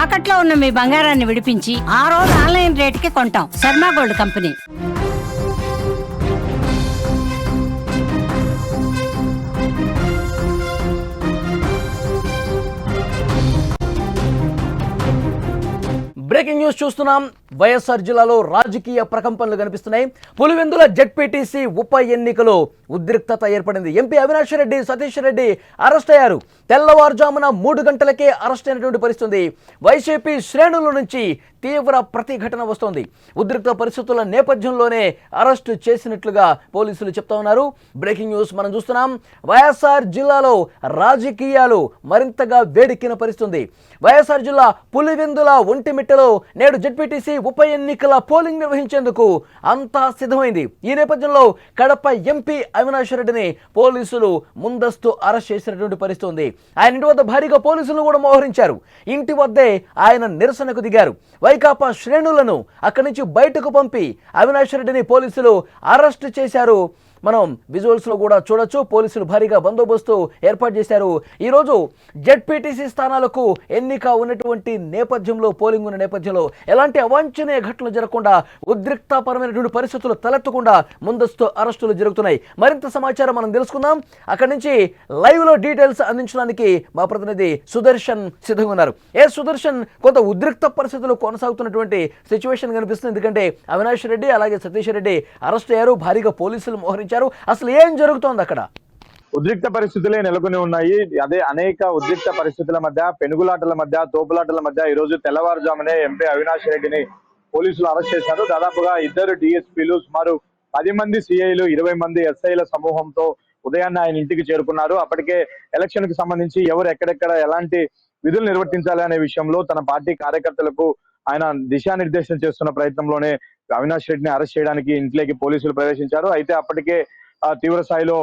తాకట్లో ఉన్న మీ బంగారాన్ని విడిపించి ఆ రోజు ఆన్లైన్ రేటుకి కొంటాం. Sharma gold company. Breaking news చూస్తున్నాం. వైఎస్ఆర్ జిల్లాలో రాజకీయ ప్రకంపనలు కనిపిస్తున్నాయి. పులివెందుల జెడ్పీటీసీ ఉప ఎన్నికలో ఉద్రిక్తత ఏర్పడింది. ఎంపీ అవినాష్ రెడ్డి, సతీష్ రెడ్డి అరెస్ట్ అయ్యారు. తెల్లవారుజామున 3 గంటలకే అరెస్ట్ అయినటువంటి పరిస్థితి. వైసీపీ శ్రేణుల నుంచి తీవ్ర ప్రతిఘటన వస్తోంది. ఉద్రిక్త పరిస్థితుల నేపథ్యంలోనే అరెస్టు చేసినట్లుగా పోలీసులు చెప్తా ఉన్నారు. బ్రేకింగ్ న్యూస్ మనం చూస్తున్నాం. వైఎస్ఆర్ జిల్లాలో రాజకీయాలు మరింతగా వేడెక్కిన పరిస్థితి. వైఎస్ఆర్ జిల్లా పులివెందుల ఒంటిమిట్టలో నేడు జెడ్పీటీసీ ఉప ఎన్నికల పోలింగ్ నిర్వహించేందుకు అంతా సిద్ధమైంది. ఈ నేపథ్యంలో కడప ఎంపీ అవినాష్ రెడ్డిని పోలీసులు ముందస్తు అరెస్ట్ చేసినటువంటి పరిస్థితి ఉంది. ఆయన ఇంటి వద్ద భారీగా పోలీసులను కూడా మోహరించారు. ఇంటి వద్దే ఆయన నిరసనకు దిగారు. వైకాపా శ్రేణులను అక్కడి నుంచి బయటకు పంపి అవినాష్ రెడ్డిని పోలీసులు అరెస్ట్ చేశారు. మనం విజువల్స్ లో కూడా చూడొచ్చు. పోలీసులు భారీగా బందోబస్తు ఏర్పాటు చేశారు. ఈరోజు జెడ్పీటీసీ స్థానాలకు ఎన్నిక ఉన్నటువంటి నేపథ్యంలో, పోలింగ్ ఉన్న నేపథ్యంలో ఎలాంటి అవాంఛనీయ ఘటనలు జరగకుండా, ఉద్రిక్తపరమైనటువంటి పరిస్థితులు తలెత్తకుండా ముందస్తు అరెస్టులు జరుగుతున్నాయి. మరింత సమాచారం మనం తెలుసుకుందాం. అక్కడి నుంచి లైవ్ లో డీటెయిల్స్ అందించడానికి మా ప్రతినిధి సుదర్శన్ సిద్ధంగా ఉన్నారు. సుదర్శన్, కొంత ఉద్రిక్త పరిస్థితులు కొనసాగుతున్నటువంటి సిచ్యువేషన్ కనిపిస్తుంది. ఎందుకంటే అవినాష్ రెడ్డి అలాగే సతీష్ రెడ్డి అరెస్ట్ అయ్యారు. భారీగా పోలీసులు మోహరించారు. అసలు ఏం జరుగుతోంది అక్కడ? ఉద్రిక్త పరిస్థితులే నెలకొని ఉన్నాయి. అదే అనేక ఉద్రిక్త పరిస్థితుల మధ్య, పెనుగులాటల మధ్య, తోపులాటల మధ్య ఈ రోజు తెల్లవారుజామునే ఎంపీ అవినాష్ రెడ్డిని పోలీసులు అరెస్ట్ చేశారు. దాదాపుగా 2 డిఎస్పీలు, సుమారు 10 మంది సిఐలు, 20 మంది ఎస్ఐల సమూహంతో ఉదయాన్నే ఆయన ఇంటికి చేరుకున్నారు. అప్పటికే ఎలక్షన్ కి సంబంధించి ఎవరు ఎక్కడెక్కడ ఎలాంటి విధులు నిర్వర్తించాలి అనే విషయంలో తన పార్టీ కార్యకర్తలకు ఆయన దిశానిర్దేశం చేస్తున్న ప్రయత్నంలోనే అవినాష్ రెడ్డిని అరెస్ట్ చేయడానికి ఇంట్లోకి పోలీసులు ప్రవేశించారు. అయితే అప్పటికే తీవ్ర స్థాయిలో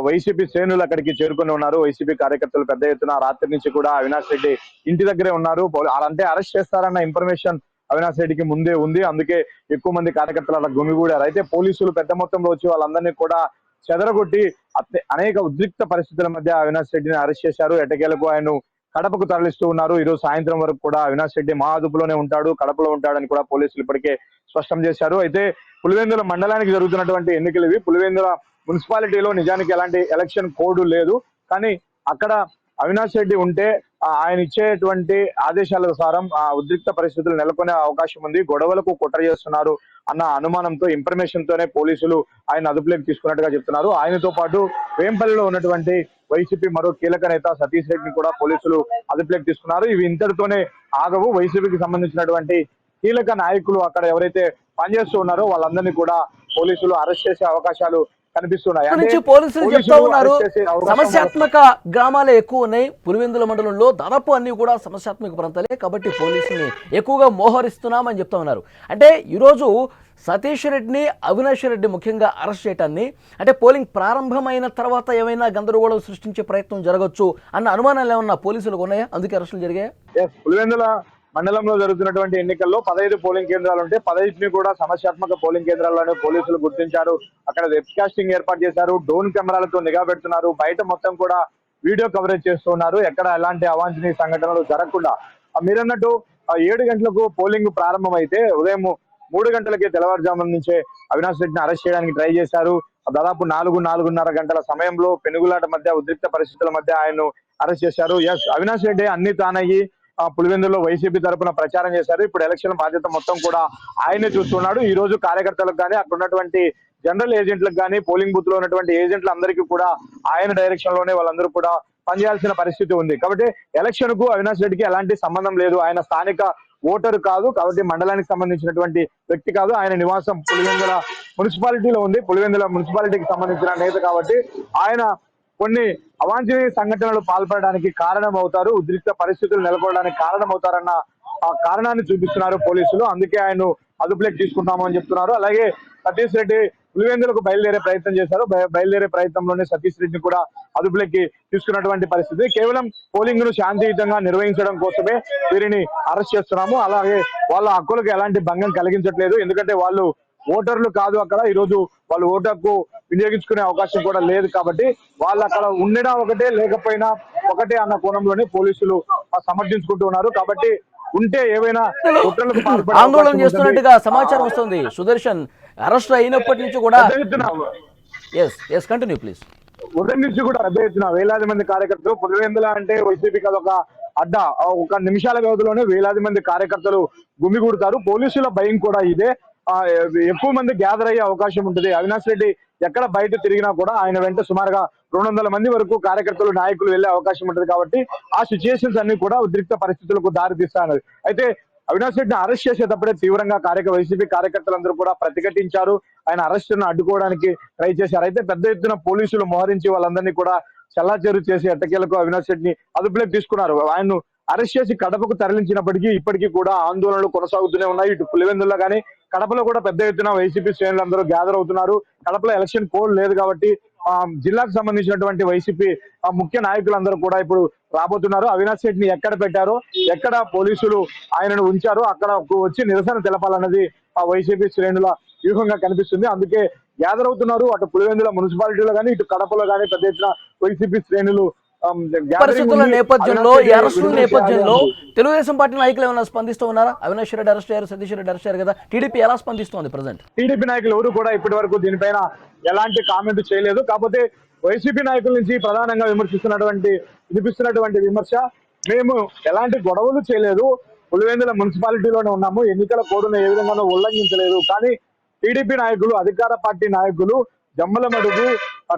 వైసీపీ శ్రేణులు అక్కడికి చేరుకుని ఉన్నారు. వైసీపీ కార్యకర్తలు పెద్ద ఎత్తున రాత్రి నుంచి కూడా అవినాష్ రెడ్డి ఇంటి దగ్గరే ఉన్నారు. అంటే అరెస్ట్ చేస్తారన్న ఇన్ఫర్మేషన్ అవినాష్ రెడ్డికి ముందే ఉంది. అందుకే ఎక్కువ మంది కార్యకర్తలు అలా గుమిగూడారు. అయితే పోలీసులు పెద్ద మొత్తంలో వచ్చి వాళ్ళందరినీ కూడా చెదరగొట్టి అనేక ఉద్రిక్త పరిస్థితుల మధ్య అవినాష్ రెడ్డిని అరెస్ట్ చేశారు. ఎట్టకేలకు ఆయన కడపకు తరలిస్తూ ఉన్నారు. ఈ రోజు సాయంత్రం వరకు కూడా అవినాష్ రెడ్డి మా అదుపులోనే ఉంటాడు, కడపలో ఉంటాడని కూడా పోలీసులు ఇప్పటికే స్పష్టం చేశారు. అయితే పులివెందుల మండలానికి జరుగుతున్నటువంటి ఎన్నికలు ఇవి. పులివెందుల మున్సిపాలిటీలో నిజానికి ఎలాంటి ఎలక్షన్ కోడ్ లేదు. కానీ అక్కడ అవినాష్ రెడ్డి ఉంటే ఆయన ఇచ్చేటువంటి ఆదేశాల ప్రకారం ఆ ఉద్రిక్త పరిస్థితులు నెలకొనే అవకాశం ఉంది. గొడవలకు కుట్ర చేస్తున్నారు అన్న అనుమానంతో, ఇన్ఫర్మేషన్ తోనే పోలీసులు ఆయన అదుపులోకి తీసుకున్నట్టుగా చెప్తున్నారు. ఆయనతో పాటు వేంపల్లిలో ఉన్నటువంటి వైసీపీ మరో కీలక నేత సతీష్ రెడ్డిని కూడా పోలీసులు అదుపులోకి తీసుకున్నారు. ఇవి ఇంతటితోనే ఆగవు. వైసీపీకి సంబంధించినటువంటి కీలక నాయకులు అక్కడ ఎవరైతే పనిచేస్తూ ఉన్నారో వాళ్ళందరినీ కూడా పోలీసులు అరెస్ట్ చేసే అవకాశాలు కనిపిస్తున్నాయి. పోలీసులు చెప్తా ఉన్నారు సమస్యాత్మక గ్రామాలే ఎక్కువ ఉన్నాయి. పులివెందుల మండలంలో దాదాపు అన్ని కూడా సమస్యాత్మక ప్రాంతాలే, కాబట్టి పోలీసుల్ని ఎక్కువగా మోహరిస్తున్నామని చెప్తా ఉన్నారు. అంటే ఈరోజు సతీష్ రెడ్డిని, అవినాష్ రెడ్డి ముఖ్యంగా అరెస్ట్ చేయటాన్ని, అంటే పోలింగ్ ప్రారంభమైన తర్వాత ఏమైనా గందరగోళం సృష్టించే ప్రయత్నం జరగచ్చు అన్న అనుమానాలు ఏమన్నా పోలీసులకు ఉన్నాయా? అందుకే అరెస్టులు జరిగాయా? పులివెందుల మండలంలో జరుగుతున్నటువంటి ఎన్నికల్లో 15 పోలింగ్ కేంద్రాలు ఉంటే 15ని కూడా సమస్యాత్మక పోలింగ్ కేంద్రాల్లోనే పోలీసులు గుర్తించారు. అక్కడ వెబ్ కాస్టింగ్ ఏర్పాటు చేశారు. డ్రోన్ కెమెరాలతో నిఘా పెడుతున్నారు. బయట మొత్తం కూడా వీడియో కవరేజ్ చేస్తున్నారు. ఎక్కడ ఎలాంటి అవాంఛనీయ సంఘటనలు జరగకుండా. మీరన్నట్టు 7 గంటలకు పోలింగ్ ప్రారంభమైతే ఉదయం 3 గంటలకే తెల్లవారుజామున నుంచే అవినాష్ రెడ్డిని అరెస్ట్ చేయడానికి ట్రై చేశారు. దాదాపు 4-4:30 గంటల సమయంలో పెనుగులాట మధ్య, ఉద్రిక్త పరిస్థితుల మధ్య ఆయన్ను అరెస్ట్ చేశారు. అవినాష్ రెడ్డి అన్ని తానయ్యి పులివెందులో వైసీపీ తరఫున ప్రచారం చేశారు. ఇప్పుడు ఎలక్షన్ బాధ్యత మొత్తం కూడా ఆయనే చూస్తున్నాడు. ఈ రోజు కార్యకర్తలకు కానీ, అక్కడ ఉన్నటువంటి జనరల్ ఏజెంట్లకు కానీ, పోలింగ్ బూత్ లో ఉన్నటువంటి ఏజెంట్లు అందరికీ కూడా ఆయన డైరెక్షన్ లోనే వాళ్ళందరూ కూడా పనిచేయాల్సిన పరిస్థితి ఉంది. కాబట్టి ఎలక్షన్ కు అవినాష్ రెడ్డికి ఎలాంటి సంబంధం లేదు. ఆయన స్థానిక ఓటరు కాదు, కాబట్టి మండలానికి సంబంధించినటువంటి వ్యక్తి కాదు. ఆయన నివాసం పులివెందుల మున్సిపాలిటీలో ఉంది. పులివెందుల మున్సిపాలిటీకి సంబంధించిన నేత కాబట్టి ఆయన కొన్ని అవాంఛనీయ సంఘటనలు పాల్పడడానికి కారణమవుతారు, ఉద్రిక్త పరిస్థితులు నెలకొనడానికి కారణమవుతారన్న ఆ కారణాన్ని చూపిస్తున్నారు పోలీసులు. అందుకే ఆయన అదుపులోకి తీసుకుంటామని చెప్తున్నారు. అలాగే సతీష్ రెడ్డి పులివెందులకు బయలుదేరే ప్రయత్నం చేశారు. బయలుదేరే ప్రయత్నంలోనే సతీష్ రెడ్డిని కూడా అదుపులోకి తీసుకున్నటువంటి పరిస్థితి. కేవలం పోలింగ్ ను శాంతియుతంగా నిర్వహించడం కోసమే వీరిని అరెస్ట్ చేస్తున్నాము. అలాగే వాళ్ళ హక్కులకు ఎలాంటి భంగం కలిగించట్లేదు. ఎందుకంటే వాళ్ళు ఓటర్లు కాదు. అక్కడ ఈ రోజు వాళ్ళు ఓటర్కు వినియోగించుకునే అవకాశం కూడా లేదు. కాబట్టి వాళ్ళు అక్కడ ఉండడం ఒకటే, లేకపోయినా ఒకటే అన్న కోణంలోనే పోలీసులు సమర్థించుకుంటూ ఉన్నారు. కాబట్టి ఉంటే ఏవైనా కుట్రలకు పాల్పడే ఆందోళన అవకాశం చేస్తున్నట్టుగా ఉంటుంది. సమాచారం వస్తుంది. సుదర్శన్ అరెస్ట్ అయినప్పటి నుంచి కూడా పెద్ద ఎత్తున ఎస్ కంటిన్యూ ప్లీజ్. ఉదయం నుంచి కూడా పెద్ద ఎత్తున వేలాది మంది కార్యకర్తలు పులివెందుల అంటే వైసీపీకి అదొక అడ్డ. ఒక నిమిషాల వ్యవధిలోనే వేలాది మంది కార్యకర్తలు గుమిగూడతారు. పోలీసుల భయం కూడా ఇదే. ఎక్కువ మంది గ్యాదర్ అయ్యే అవకాశం ఉంటుంది. అవినాష్ రెడ్డి ఎక్కడ బయట తిరిగినా కూడా ఆయన వెంట సుమారుగా 200 మంది వరకు కార్యకర్తలు నాయకులు వెళ్లే అవకాశం ఉంటుంది. కాబట్టి ఆ సిచ్యుయేషన్స్ అన్ని కూడా ఉద్రిక్త పరిస్థితులకు దారితీస్తాయి. అయితే అవినాష్ రెడ్డిని అరెస్ట్ చేసేటప్పుడే తీవ్రంగా వైసీపీ కార్యకర్తలందరూ కూడా ప్రతిఘటించారు. ఆయన అరెస్ట్ ను అడ్డుకోవడానికి ట్రై చేశారు. అయితే పెద్ద ఎత్తున పోలీసులు మోహరించి వాళ్ళందరినీ కూడా చల్లాచెరు చేసి ఎట్టకేలకు అవినాష్ రెడ్డిని అదుపులోకి తీసుకున్నారు. ఆయన్ను అరెస్ట్ చేసి కడపకు తరలించినప్పటికీ ఇప్పటికీ కూడా ఆందోళనలు కొనసాగుతూనే ఉన్నాయి. ఇటు పులివెందుల్లో కానీ కడపలో కూడా పెద్ద ఎత్తున వైసీపీ శ్రేణులందరూ గ్యాదర్ అవుతున్నారు. కడపలో ఎలక్షన్ కోడ్ లేదు కాబట్టి జిల్లాకు సంబంధించినటువంటి వైసీపీ ముఖ్య నాయకులందరూ కూడా ఇప్పుడు రాబోతున్నారు. అవినాష్ రెడ్డిని ఎక్కడ పెట్టారో, ఎక్కడ పోలీసులు ఆయనను ఉంచారో అక్కడ వచ్చి నిరసన తెలపాలన్నది ఆ వైసీపీ శ్రేణుల వ్యూహంగా కనిపిస్తుంది. అందుకే గ్యాదర్ అవుతున్నారు. అటు పులివెందుల మున్సిపాలిటీలో కానీ ఇటు కడపలో కానీ పెద్ద ఎత్తున వైసీపీ శ్రేణులు పరిస్థితుల నేపథ్యంలో, ఈ అరెస్టుల నేపథ్యంలో తెలుగుదేశం పార్టీ నాయకులు ఏమైనా స్పందిస్తూ ఉన్నారా? అవినాష్ రెడ్డి అరెస్ట్ అయ్యారు, సతీష్ రెడ్డి అరెస్ట్ అయ్యారు కదా, టీడీపీ ఎలా స్పందిస్తోంది ప్రజెంట్? టీడీపీ నాయకులు ఎవరు కూడా ఇప్పటి వరకు దీనిపైన ఎలాంటి కామెంట్ చేయలేదు. కాకపోతే వైసీపీ నాయకుల నుంచి ప్రధానంగా వినిపిస్తున్నటువంటి విమర్శ, మేము ఎలాంటి గొడవలు చేయలేదు, పులివెందుల మున్సిపాలిటీలోనే ఉన్నాము, ఎన్నికల కోడ్ను ఏ విధంగానూ ఉల్లంఘించలేదు. కానీ టీడీపీ నాయకులు, అధికార పార్టీ నాయకులు జమ్మలమడుగు,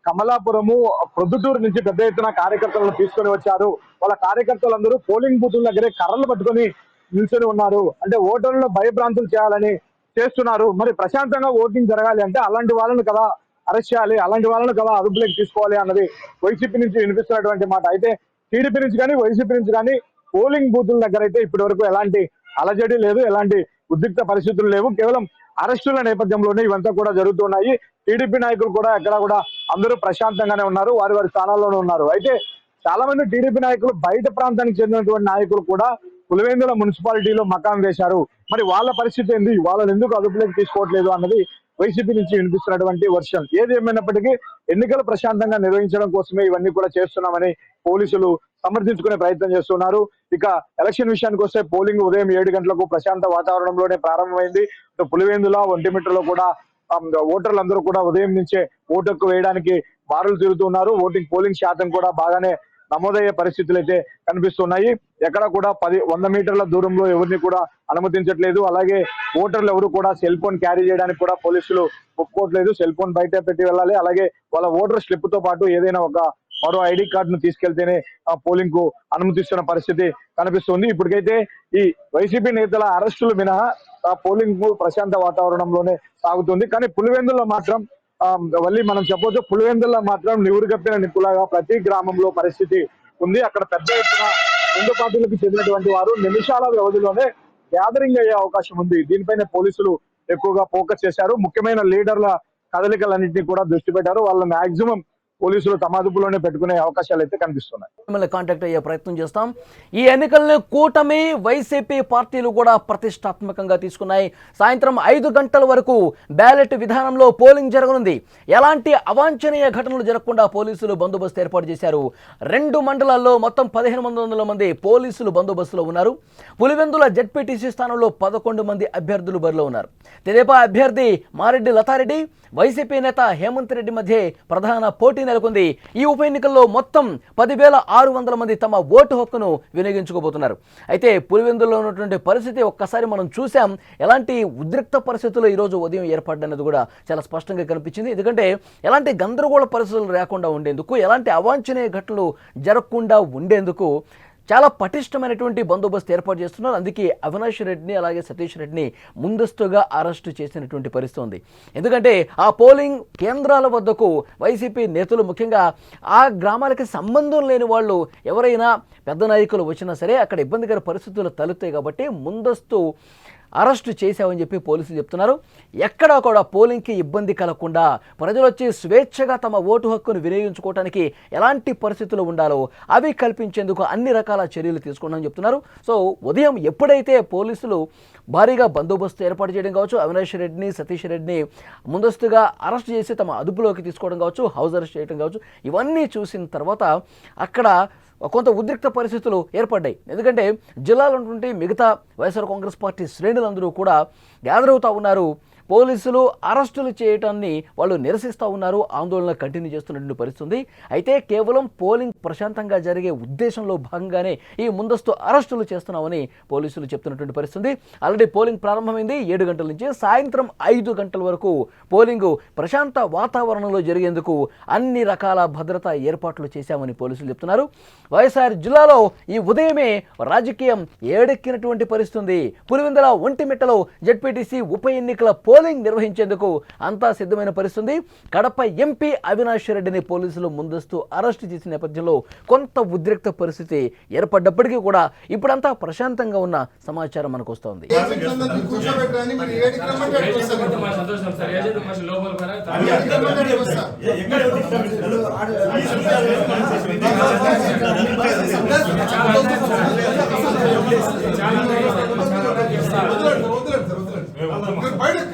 కమలాపురము, ప్రొద్దుటూరు నుంచి పెద్ద ఎత్తున కార్యకర్తలను తీసుకొని వచ్చారు. వాళ్ళ కార్యకర్తలందరూ పోలింగ్ బూతుల దగ్గరే కర్రలు పట్టుకొని నిల్చొని ఉన్నారు. అంటే ఓటర్లను భయభ్రాంతులు చేయాలని చేస్తున్నారు. మరి ప్రశాంతంగా ఓటింగ్ జరగాలి అంటే అలాంటి వాళ్ళని కదా అరెస్ట్ చేయాలి, అలాంటి వాళ్ళని కదా అదుపులోకి తీసుకోవాలి అన్నది వైసీపీ నుంచి వినిపిస్తున్నటువంటి మాట. అయితే టీడీపీ నుంచి కానీ వైసీపీ నుంచి కానీ పోలింగ్ బూతుల దగ్గర అయితే ఇప్పటి వరకు ఎలాంటి అలజడి లేదు, ఎలాంటి ఉద్రిక్త పరిస్థితులు లేవు. కేవలం అరెస్టుల నేపథ్యంలోనే ఇవంతా కూడా జరుగుతున్నాయి. టీడీపీ నాయకులు కూడా ఎక్కడ కూడా అందరూ ప్రశాంతంగానే ఉన్నారు, వారి వారి స్థానాల్లోనే ఉన్నారు. అయితే చాలా మంది టీడీపీ నాయకులు బయట ప్రాంతానికి చెందినటువంటి నాయకులు కూడా పులివెందుల మున్సిపాలిటీలో మకాం వేశారు. మరి వాళ్ళ పరిస్థితి ఏంది, వాళ్ళని ఎందుకు అదుపులోకి తీసుకోవట్లేదు అన్నది వైసీపీ నుంచి వినిపిస్తున్నటువంటి వర్షన్. ఏది ఏమైనప్పటికీ ఎన్నికలు ప్రశాంతంగా నిర్వహించడం కోసమే ఇవన్నీ కూడా చేస్తున్నామని పోలీసులు సమర్థించుకునే ప్రయత్నం చేస్తున్నారు. ఇక ఎలక్షన్ విషయానికి వస్తే పోలింగ్ ఉదయం 7 గంటలకు ప్రశాంత వాతావరణంలోనే ప్రారంభమైంది. పులివెందుల, ఒంటిమిట్టలో కూడా ఓటర్లందరూ కూడా ఉదయం నుంచే ఓటు హక్కు వేయడానికి బారులు తిరుగుతున్నారు. పోలింగ్ శాతం కూడా బాగానే నమోదయ్యే పరిస్థితులు అయితే కనిపిస్తున్నాయి. ఎక్కడ కూడా 100 మీటర్ల దూరంలో ఎవరిని కూడా అనుమతించట్లేదు. అలాగే ఓటర్లు ఎవరు కూడా సెల్ ఫోన్ క్యారీ చేయడానికి కూడా పోలీసులు ఒప్పుకోవట్లేదు. సెల్ ఫోన్ బయట పెట్టి వెళ్ళాలి. అలాగే వాళ్ళ ఓటర్ స్లిప్ తో పాటు ఏదైనా మరో ఐడి కార్డును తీసుకెళ్తేనే పోలింగ్ కు అనుమతిస్తున్న పరిస్థితి కనిపిస్తుంది. ఇప్పటికైతే ఈ వైసీపీ నేతల అరెస్టులు మినహా పోలింగ్ ప్రశాంత వాతావరణంలోనే సాగుతుంది. కానీ పులివెందుల్లో మాత్రం మళ్ళీ మనం చెప్పొచ్చు, పులివెందుల్లో మాత్రం నివురుగప్పిన నిప్పులాగా ప్రతి గ్రామంలో పరిస్థితి ఉంది. అక్కడ పెద్ద ఎత్తున రెండు పార్టీలకు చెందినటువంటి వారు నిమిషాల వ్యవధిలోనే గ్యాదరింగ్ అయ్యే అవకాశం ఉంది. దీనిపైన పోలీసులు ఎక్కువగా ఫోకస్ చేశారు. ముఖ్యమైన లీడర్ల కదలికలన్నింటినీ కూడా దృష్టి పెట్టారు. వాళ్ళ మాక్సిమం పోలీసులు తమ అదుపులోనే పెట్టుకునే అవకాశాలు అయితే కనిపిస్తున్నాయి. మిమ్మల్ని కాంటాక్ట్ అయ్యే ప్రయత్నం చేస్తాం. ఈ ఎన్నికలను కూటమి, వైసీపీ పార్టీలు కూడా ప్రతిష్టాత్మకంగా తీసుకున్నాయి. సాయంత్రం 5 గంటల వరకు బ్యాలెట్ విధానంలో పోలింగ్ జరగనుంది. ఎలాంటి అవాంఛనీయ ఘటనలు జరగకుండా పోలీసులు బందోబస్తు ఏర్పాటు చేశారు. 2 మండలాల్లో మొత్తం 1500 మంది పోలీసులు బందోబస్తులో ఉన్నారు. పులివెందుల జెడ్పీటీసీ స్థానంలో 11 మంది అభ్యర్థులు బరిలో ఉన్నారు. తెదేపా అభ్యర్థి మారెడ్డి లతారెడ్డి, వైసీపీ నేత హేమంత్ రెడ్డి మధ్య ప్రధాన పోటీ నెలకొంది. ఈ ఉప ఎన్నికల్లో మొత్తం 10,600 మంది తమ ఓటు హక్కును వినియోగించుకోబోతున్నారు. అయితే పులివెందుల్లో ఉన్నటువంటి పరిస్థితి ఒక్కసారి మనం చూసాం. ఎలాంటి ఉద్రిక్త పరిస్థితులు ఈరోజు ఉదయం ఏర్పడినది కూడా చాలా స్పష్టంగా కనిపించింది. ఎందుకంటే ఎలాంటి గందరగోళ పరిస్థితులు లేకుండా ఉండేందుకు, ఎలాంటి అవాంఛనీయ ఘటనలు జరగకుండా ఉండేందుకు చాలా పటిష్టమైనటువంటి బందోబస్తు ఏర్పాటు చేస్తున్నారు. అందుకే అవినాష్ రెడ్డిని అలాగే సతీష్ రెడ్డిని ముందస్తుగా అరెస్టు చేసినటువంటి పరిస్థితి ఉంది. ఎందుకంటే ఆ పోలింగ్ కేంద్రాల వద్దకు వైసీపీ నేతలు, ముఖ్యంగా ఆ గ్రామాలకి సంబంధం లేని వాళ్ళు ఎవరైనా పెద్ద నాయకులు వచ్చినా సరే అక్కడ ఇబ్బందికర పరిస్థితులు తలెత్తాయి కాబట్టి ముందస్తు అరెస్టు చేశామని చెప్పి పోలీసులు చెప్తున్నారు. ఎక్కడా కూడా పోలింగ్కి ఇబ్బంది కలగకుండా ప్రజలు వచ్చి స్వేచ్ఛగా తమ ఓటు హక్కును వినియోగించుకోవడానికి ఎలాంటి పరిస్థితులు ఉండాలో అవి కల్పించేందుకు అన్ని రకాల చర్యలు తీసుకున్నామని చెప్తున్నారు. సో ఉదయం ఎప్పుడైతే పోలీసులు భారీగా బందోబస్తు ఏర్పాటు చేయడం కావచ్చు, అవినాష్ రెడ్డిని, సతీష్ రెడ్డిని ముందస్తుగా అరెస్ట్ చేసి తమ అదుపులోకి తీసుకోవడం కావచ్చు, హౌస్ అరెస్ట్ చేయడం కావచ్చు, ఇవన్నీ చూసిన తర్వాత అక్కడ కొంత ఉద్రిక్త పరిస్థితులు ఏర్పడ్డాయి. ఎందుకంటే జిల్లాలో ఉన్నటువంటి మిగతా వైఎస్ఆర్ కాంగ్రెస్ పార్టీ శ్రేణులందరూ కూడా గ్యాదర్ అవుతా ఉన్నారు. పోలీసులు అరెస్టులు చేయటాన్ని వాళ్ళు నిరసిస్తూ ఉన్నారు, ఆందోళన కంటిన్యూ చేస్తున్నటువంటి పరిస్థితుంది. అయితే కేవలం పోలింగ్ ప్రశాంతంగా జరిగే ఉద్దేశంలో భాగంగానే ఈ ముందస్తు అరెస్టులు చేస్తున్నామని పోలీసులు చెప్తున్నటువంటి పరిస్థితుంది. ఆల్రెడీ పోలింగ్ ప్రారంభమైంది 7 గంటల నుంచి సాయంత్రం 5 గంటల వరకు పోలింగు ప్రశాంత వాతావరణంలో జరిగేందుకు అన్ని రకాల భద్రతా ఏర్పాట్లు చేశామని పోలీసులు చెప్తున్నారు. వైఎస్ఆర్ జిల్లాలో ఈ ఉదయమే రాజకీయం ఏడెక్కినటువంటి పరిస్థితుంది. పులివెందుల ఒంటిమిట్టలో జెడ్పీటీసీ ఉప ఎన్నికల పోలింగ్ నిర్వహించేందుకు అంతా సిద్ధమైన పరిస్థితుంది. కడప ఎంపీ అవినాష్ రెడ్డిని పోలీసులు ముందస్తు అరెస్టు చేసిన నేపథ్యంలో కొంత ఉద్రిక్త పరిస్థితి ఏర్పడ్డప్పటికీ కూడా ఇప్పుడంతా ప్రశాంతంగా ఉన్న సమాచారం మనకు వస్తోంది. బయట